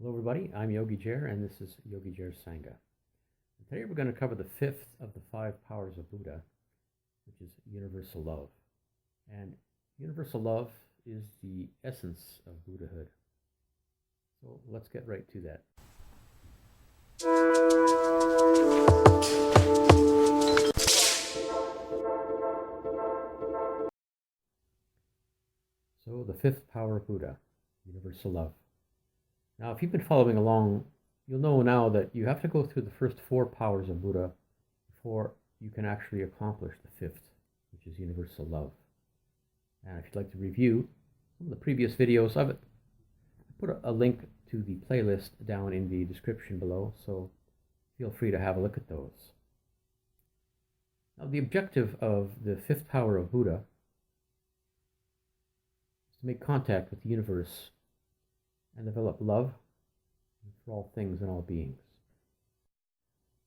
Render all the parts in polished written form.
Hello everybody, I'm YogiJer and this is YogiJer Sangha. And today we're going to cover the fifth of the five powers of Buddha, which is universal love. And universal love is the essence of Buddhahood. So let's get right to that. So the fifth power of Buddha, universal love. Now, if you've been following along, you'll know now that you have to go through the first four powers of Buddha before you can actually accomplish the fifth, which is universal love. And if you'd like to review some of the previous videos of it, I put a link to the playlist down in the description below, so feel free to have a look at those. Now, the objective of the fifth power of Buddha is to make contact with the universe and develop love for all things and all beings.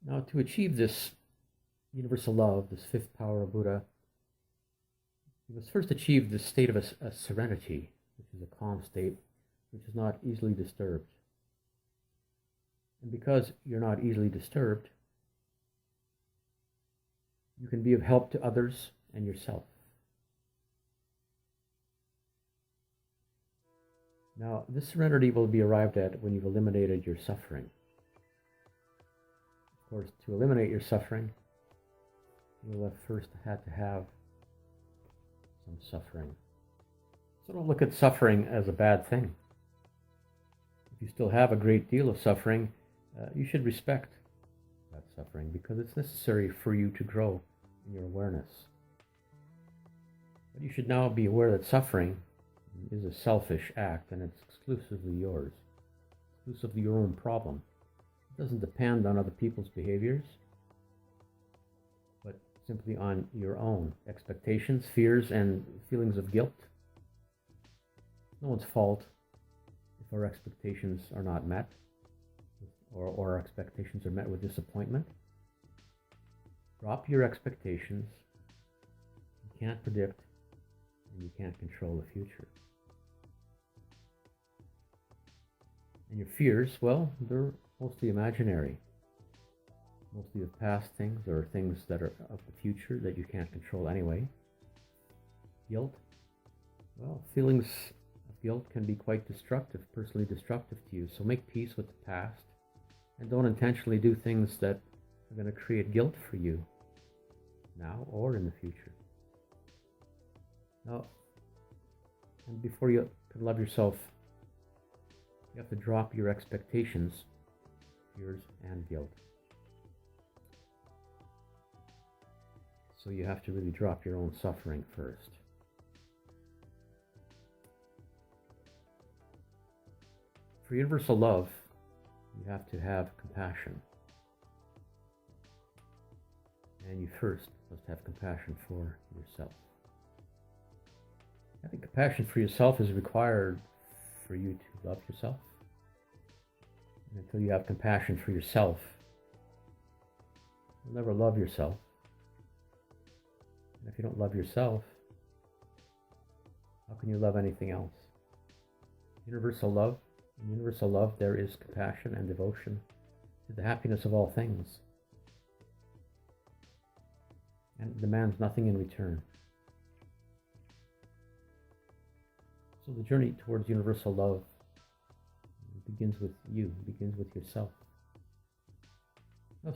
Now, to achieve this universal love, this fifth power of Buddha, you must first achieve the state of a serenity, which is a calm state, which is not easily disturbed. And because you're not easily disturbed, you can be of help to others and yourself. Now, this serenity will be arrived at when you've eliminated your suffering. Of course, to eliminate your suffering, you'll have first had to have some suffering. So don't look at suffering as a bad thing. If you still have a great deal of suffering, you should respect that suffering because it's necessary for you to grow in your awareness. But you should now be aware that suffering is a selfish act and it's exclusively yours, exclusively your own problem. It doesn't depend on other people's behaviors, but simply on your own expectations, fears, and feelings of guilt. No one's fault if our expectations are not met, or our expectations are met with disappointment. Drop your expectations. You can't predict and you can't control the future. And your fears, well, they're mostly imaginary. Mostly of past things or things that are of the future that you can't control anyway. Guilt, well, feelings of guilt can be quite destructive, personally destructive to you. So make peace with the past and don't intentionally do things that are going to create guilt for you now or in the future. Now, and before you can love yourself, you have to drop your expectations, fears, and guilt. So you have to really drop your own suffering first. For universal love, you have to have compassion. And you first must have compassion for yourself. Having compassion for yourself is required for you to love yourself. And until you have compassion for yourself, you'll never love yourself. And if you don't love yourself, how can you love anything else? Universal love. In universal love, there is compassion and devotion to the happiness of all things. And it demands nothing in return. So the journey towards universal love begins with you, begins with yourself.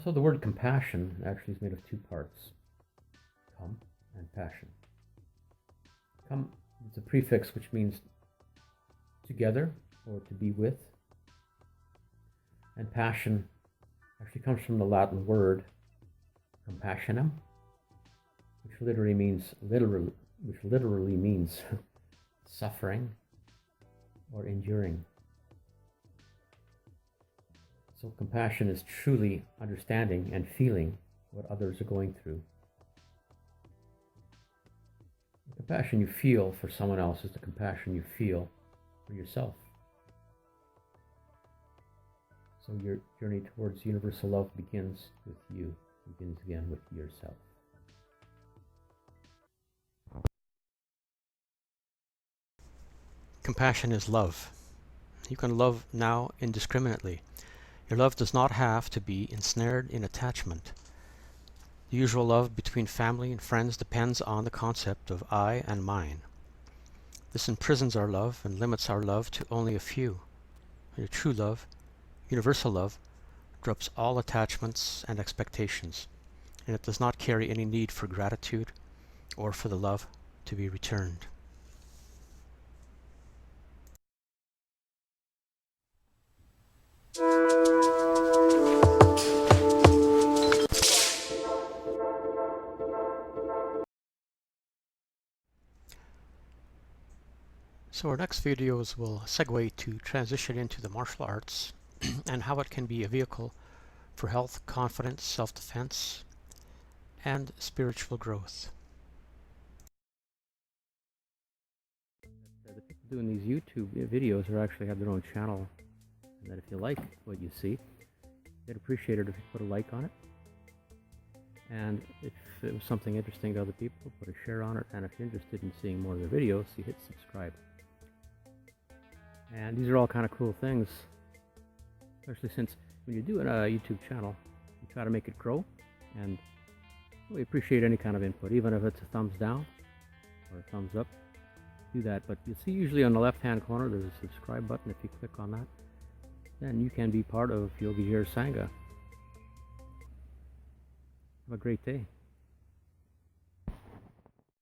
So the word compassion actually is made of two parts, come and passion. Come is a prefix which means together or to be with. And passion actually comes from the Latin word compassionem, which literally means suffering or enduring. So compassion is truly understanding and feeling what others are going through. The compassion you feel for someone else is the compassion you feel for yourself. So your journey towards universal love begins with you, begins again with yourself. Compassion is love. You can love now indiscriminately. Your love does not have to be ensnared in attachment. The usual love between family and friends depends on the concept of I and mine. This imprisons our love and limits our love to only a few. Your true love, universal love, drops all attachments and expectations, and it does not carry any need for gratitude or for the love to be returned. So our next videos will segue to transition into the martial arts and how it can be a vehicle for health, confidence, self-defense, and spiritual growth. The people doing these YouTube videos are actually have their own channel, and that if you like what you see, they'd appreciate it if you put a like on it. And if it was something interesting to other people, put a share on it. And if you're interested in seeing more of their videos, you hit subscribe. And these are all kind of cool things, especially since when you do a YouTube channel, you try to make it grow, and we appreciate any kind of input, even if it's a thumbs down or a thumbs up. Do that, but you see usually on the left hand corner there's a subscribe button. If you click on that, then you can be part of YogiJer Sangha. Have a great day.